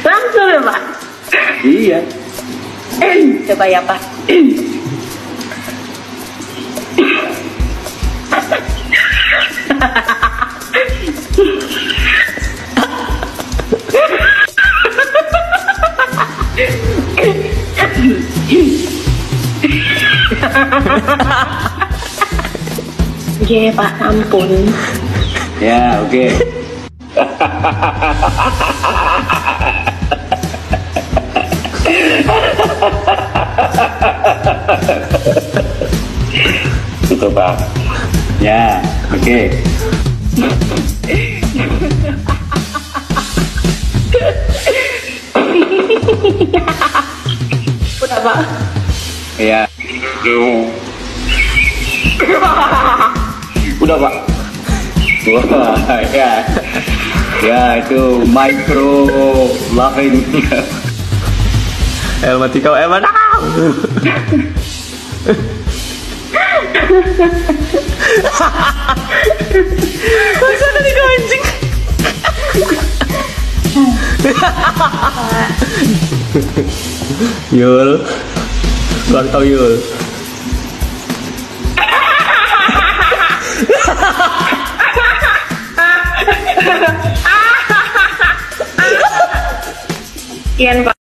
Langsung ya Pak? Iya. Coba ya Pak. Oke Pak, ampun. Ya, oke. Tutup Pak. Ya, oke. Udah Pak. Ya. Udah Pak. Wah, ya. Ya, itu micro laughing. El mati kau, El mana? Masa tadi kau anjing? Yul, kau tahu Yul? Kian Pak.